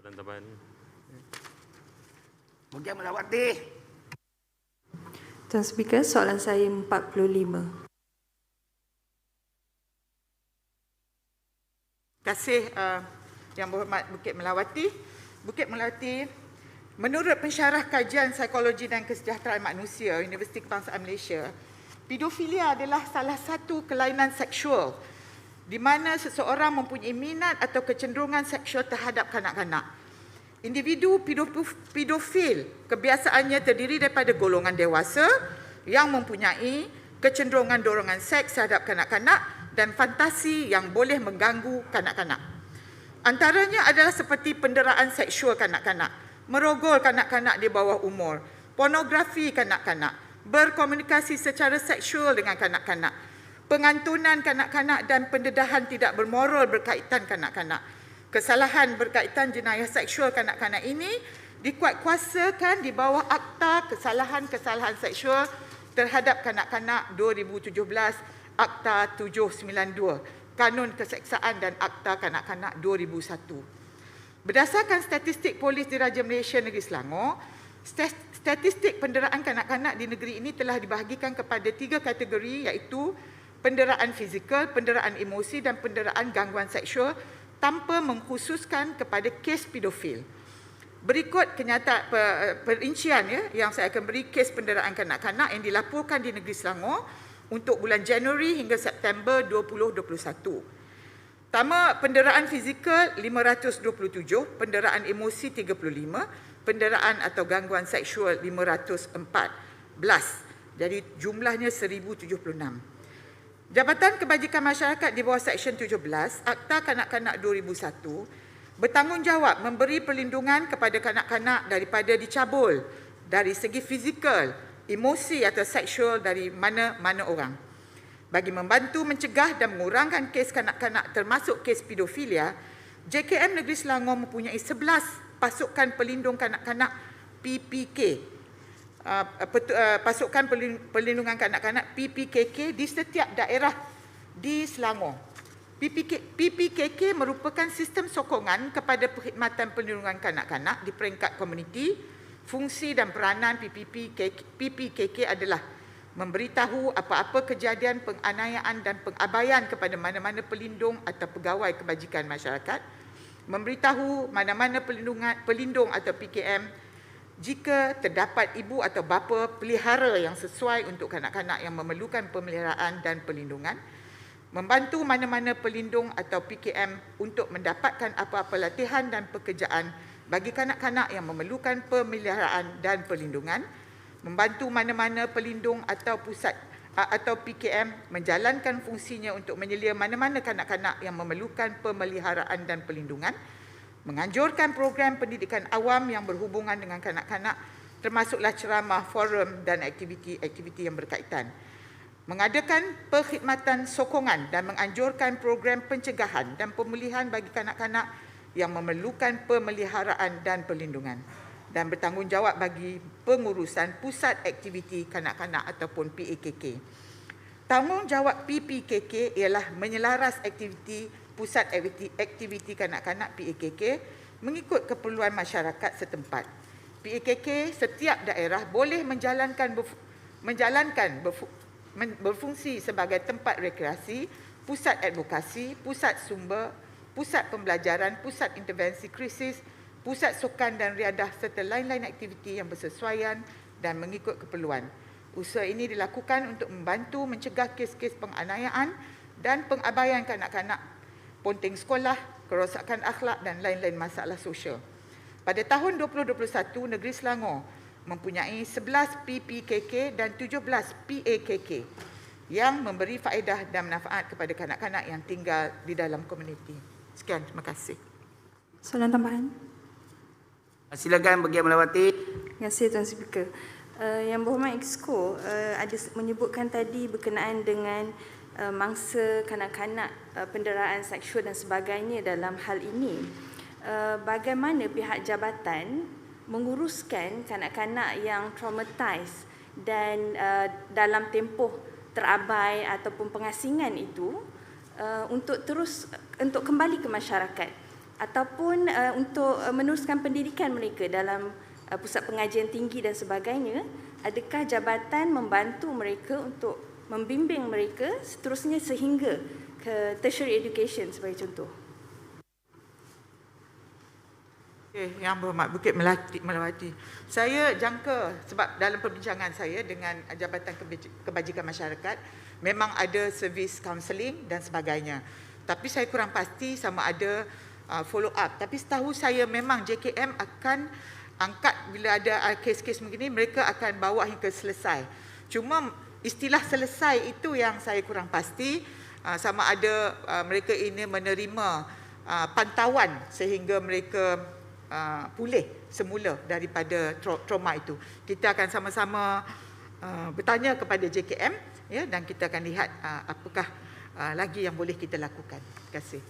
Soalan tambahan. Bukit Melawati. Tuan Speaker, soalan saya 45. Terima kasih Yang Berhormat Bukit Melawati. Bukit Melawati, menurut pensyarah kajian psikologi dan kesejahteraan manusia Universiti Kebangsaan Malaysia, pedofilia adalah salah satu kelainan seksual di mana seseorang mempunyai minat atau kecenderungan seksual terhadap kanak-kanak. Individu pedofil kebiasaannya terdiri daripada golongan dewasa yang mempunyai kecenderungan dorongan seks terhadap kanak-kanak dan fantasi yang boleh mengganggu kanak-kanak. Antaranya adalah seperti penderaan seksual kanak-kanak, merogol kanak-kanak di bawah umur, pornografi kanak-kanak, berkomunikasi secara seksual dengan kanak-kanak, pengantunan kanak-kanak dan pendedahan tidak bermoral berkaitan kanak-kanak. Kesalahan berkaitan jenayah seksual kanak-kanak ini dikuatkuasakan di bawah Akta Kesalahan-Kesalahan Seksual terhadap Kanak-kanak 2017, Akta 792, Kanun Keseksaan dan Akta Kanak-kanak 2001. Berdasarkan statistik Polis Diraja Malaysia Negeri Selangor, statistik penderaan kanak-kanak di negeri ini telah dibahagikan kepada 3 kategori, iaitu penderaan fizikal, penderaan emosi dan penderaan gangguan seksual tanpa mengkhususkan kepada kes pedofil. Berikut perincian yang saya akan beri kes penderaan kanak-kanak yang dilaporkan di negeri Selangor untuk bulan Januari hingga September 2021. Pertama, penderaan fizikal 527, penderaan emosi 35, penderaan atau gangguan seksual 514. Jadi jumlahnya 1076. Jabatan Kebajikan Masyarakat di bawah Seksyen 17 Akta Kanak-kanak 2001 bertanggungjawab memberi perlindungan kepada kanak-kanak daripada dicabul dari segi fizikal, emosi atau seksual dari mana-mana orang. Bagi membantu mencegah dan mengurangkan kes kanak-kanak termasuk kes pedofilia, JKM Negeri Selangor mempunyai 11 pasukan pelindung kanak-kanak PPK. Pasukan Perlindungan Kanak-kanak PPKK di setiap daerah di Selangor. PPKK merupakan sistem sokongan kepada perkhidmatan perlindungan kanak-kanak di peringkat komuniti. Fungsi dan peranan PPKK adalah memberitahu apa-apa kejadian penganiayaan dan pengabaian kepada mana-mana pelindung atau pegawai kebajikan masyarakat, memberitahu mana-mana pelindung atau PKM jika terdapat ibu atau bapa pelihara yang sesuai untuk kanak-kanak yang memerlukan pemeliharaan dan perlindungan, membantu mana-mana pelindung atau PKM untuk mendapatkan apa-apa latihan dan pekerjaan bagi kanak-kanak yang memerlukan pemeliharaan dan perlindungan, membantu mana-mana pelindung atau pusat atau PKM menjalankan fungsinya untuk menyelia mana-mana kanak-kanak yang memerlukan pemeliharaan dan perlindungan, menganjurkan program pendidikan awam yang berhubungan dengan kanak-kanak termasuklah ceramah, forum dan aktiviti-aktiviti yang berkaitan. Mengadakan perkhidmatan sokongan dan menganjurkan program pencegahan dan pemulihan bagi kanak-kanak yang memerlukan pemeliharaan dan perlindungan. Dan bertanggungjawab bagi pengurusan pusat aktiviti kanak-kanak ataupun PAKK. Tanggungjawab PPKK ialah menyelaras aktiviti pusat aktiviti kanak-kanak PAKK mengikut keperluan masyarakat setempat. PAKK setiap daerah boleh berfungsi sebagai tempat rekreasi, pusat advokasi, pusat sumber, pusat pembelajaran, pusat intervensi krisis, pusat sukan dan riadah serta lain-lain aktiviti yang bersesuaian dan mengikut keperluan. Usaha ini dilakukan untuk membantu mencegah kes-kes penganiayaan dan pengabaian kanak-kanak, ponting sekolah, kerosakan akhlak dan lain-lain masalah sosial. Pada tahun 2021, Negeri Selangor mempunyai 11 PPKK dan 17 PAKK yang memberi faedah dan manfaat kepada kanak-kanak yang tinggal di dalam komuniti. Sekian, terima kasih. Soalan tambahan. Silakan Bukit Melawati. Terima kasih Tuan Speaker. Yang Berhormat Exco ada menyebutkan tadi berkenaan dengan mangsa kanak-kanak, penderaan seksual dan sebagainya dalam hal ini. Bagaimana pihak jabatan menguruskan kanak-kanak yang traumatized dan dalam tempoh terabai ataupun pengasingan itu untuk kembali ke masyarakat. ataupun untuk meneruskan pendidikan mereka dalam pusat pengajian tinggi dan sebagainya, adakah jabatan membantu mereka untuk membimbing mereka seterusnya sehingga ke tertiary education sebagai contoh? Yang Berhormat Bukit Melawati. Saya jangka sebab dalam perbincangan saya dengan Jabatan Kebajikan Masyarakat memang ada servis kaunseling dan sebagainya. Tapi saya kurang pasti sama ada follow up. Tapi setahu saya memang JKM akan angkat bila ada kes-kes begini, mereka akan bawa hingga selesai. Cuma istilah selesai itu yang saya kurang pasti, sama ada mereka ini menerima pantauan sehingga mereka pulih semula daripada trauma itu. Kita akan sama-sama bertanya kepada JKM, ya, dan kita akan lihat apakah lagi yang boleh kita lakukan. Terima kasih.